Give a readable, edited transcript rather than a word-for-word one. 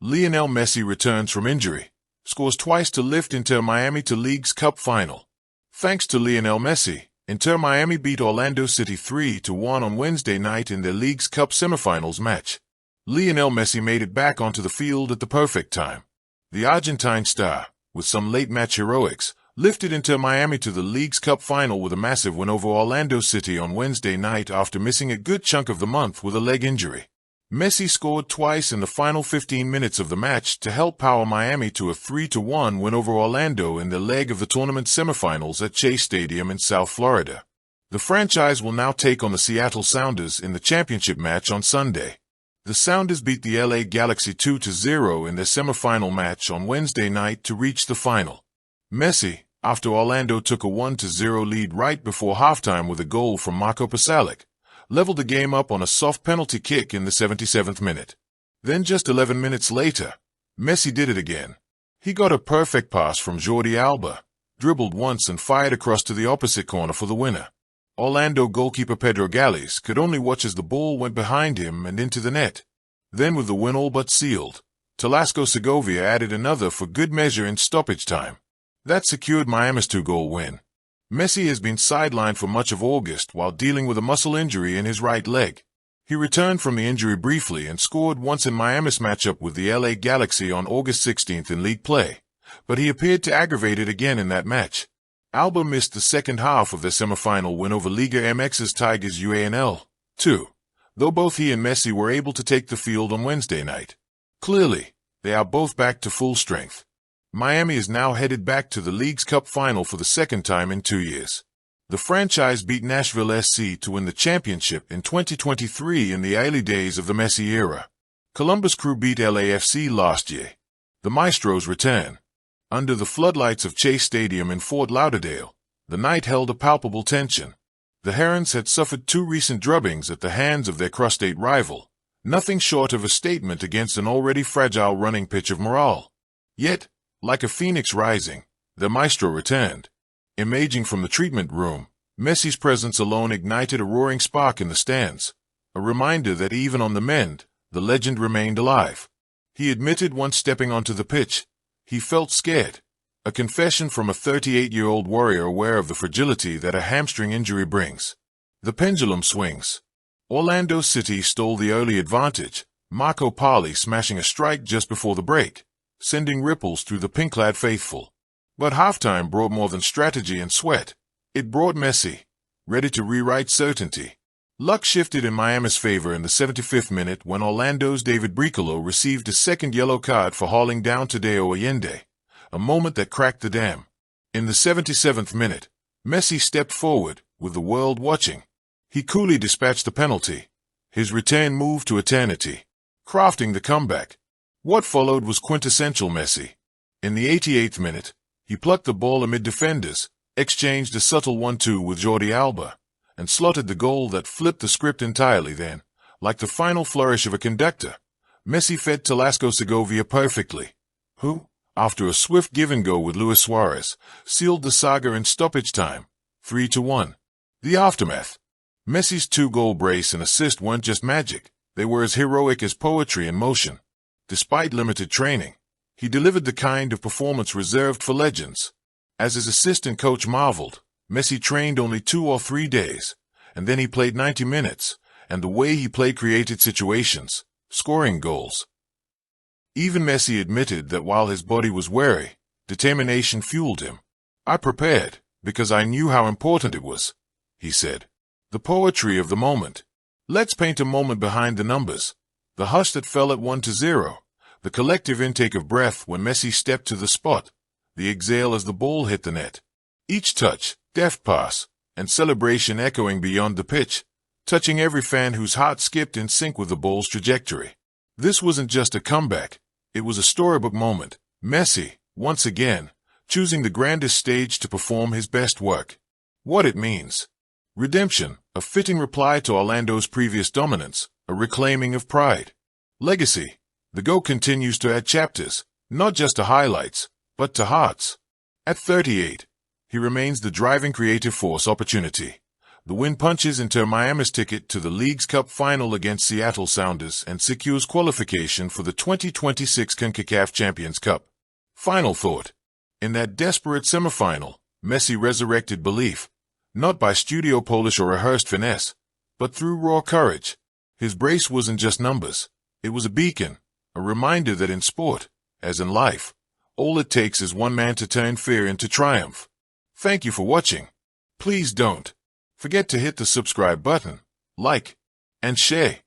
Lionel Messi returns from injury, scores twice to lift Inter Miami to League's Cup final. Thanks to Lionel Messi, Inter Miami beat Orlando City 3-1 on Wednesday night in their League's Cup semifinals match. Lionel Messi made it back onto the field at the perfect time. The Argentine star, with some late-match heroics, lifted Inter Miami to the League's Cup final with a massive win over Orlando City on Wednesday night after missing a good chunk of the month with a leg injury. Messi scored twice in the final 15 minutes of the match to help power Miami to a 3-1 win over Orlando in the leg of the tournament semifinals at Chase Stadium in South Florida. The franchise will now take on the Seattle Sounders in the championship match on Sunday. The Sounders beat the LA Galaxy 2-0 in their semifinal match on Wednesday night to reach the final. Messi, after Orlando took a 1-0 lead right before halftime with a goal from Marco Pasalic, leveled the game up on a soft penalty kick in the 77th minute. Then just 11 minutes later, Messi did it again. He got a perfect pass from Jordi Alba, dribbled once and fired across to the opposite corner for the winner. Orlando goalkeeper Pedro Galles could only watch as the ball went behind him and into the net. Then with the win all but sealed, Talasco Segovia added another for good measure in stoppage time. That secured Miami's 2-goal win. Messi has been sidelined for much of August while dealing with a muscle injury in his right leg. He returned from the injury briefly and scored once in Miami's matchup with the LA Galaxy on August 16th in league play, but he appeared to aggravate it again in that match. Alba missed the second half of their semifinal win over Liga MX's Tigers UANL, too, though both he and Messi were able to take the field on Wednesday night. Clearly, they are both back to full strength. Miami is now headed back to the League's Cup final for the second time in 2 years. The franchise beat Nashville SC to win the championship in 2023 in the early days of the Messi era. Columbus Crew beat LAFC last year. The Maestros return. Under the floodlights of Chase Stadium in Fort Lauderdale, the night held a palpable tension. The Herons had suffered 2 recent drubbings at the hands of their crustate rival, nothing short of a statement against an already fragile running pitch of morale. Yet, like a phoenix rising, the Maestro returned. Emerging from the treatment room, Messi's presence alone ignited a roaring spark in the stands, a reminder that even on the mend, the legend remained alive. He admitted once stepping onto the pitch, he felt scared, a confession from a 38-year-old warrior aware of the fragility that a hamstring injury brings. The pendulum swings. Orlando City stole the early advantage, Marco Pali smashing a strike just before the break, sending ripples through the pink-clad faithful. But halftime brought more than strategy and sweat. It brought Messi, ready to rewrite certainty. Luck shifted in Miami's favor in the 75th minute when Orlando's David Bricolo received a second yellow card for hauling down Tadeo Allende, a moment that cracked the dam. In the 77th minute, Messi stepped forward, with the world watching. He coolly dispatched the penalty. His return moved to eternity, crafting the comeback. What followed was quintessential Messi. In the 88th minute, he plucked the ball amid defenders, exchanged a subtle 1-2 with Jordi Alba, and slotted the goal that flipped the script entirely. Then, like the final flourish of a conductor, Messi fed Talasco Segovia perfectly, who, after a swift give-and-go with Luis Suarez, sealed the saga in stoppage time, 3-1. The aftermath. Messi's 2-goal brace and assist weren't just magic, they were as heroic as poetry in motion. Despite limited training, he delivered the kind of performance reserved for legends. As his assistant coach marveled, Messi trained only 2 or 3 days, and then he played 90 minutes, and the way he played created situations, scoring goals. Even Messi admitted that while his body was weary, determination fueled him. "I prepared, because I knew how important it was," he said. The poetry of the moment. Let's paint a moment behind the numbers. The hush that fell at 1-0, the collective intake of breath when Messi stepped to the spot, the exhale as the ball hit the net. Each touch, deft pass, and celebration echoing beyond the pitch, touching every fan whose heart skipped in sync with the ball's trajectory. This wasn't just a comeback, it was a storybook moment. Messi, once again, choosing the grandest stage to perform his best work. What it means. Redemption, a fitting reply to Orlando's previous dominance, a reclaiming of pride. Legacy, the GOAT continues to add chapters, not just to highlights, but to hearts. At 38, he remains the driving creative force. Opportunity. The win punches Inter Miami's ticket to the League's Cup final against Seattle Sounders and secures qualification for the 2026 CONCACAF Champions Cup. Final thought. In that desperate semifinal, Messi resurrected belief, not by studio polish or rehearsed finesse, but through raw courage. His brace wasn't just numbers. It was a beacon, a reminder that in sport, as in life, all it takes is one man to turn fear into triumph. Thank you for watching. Please don't forget to hit the subscribe button, like, and share.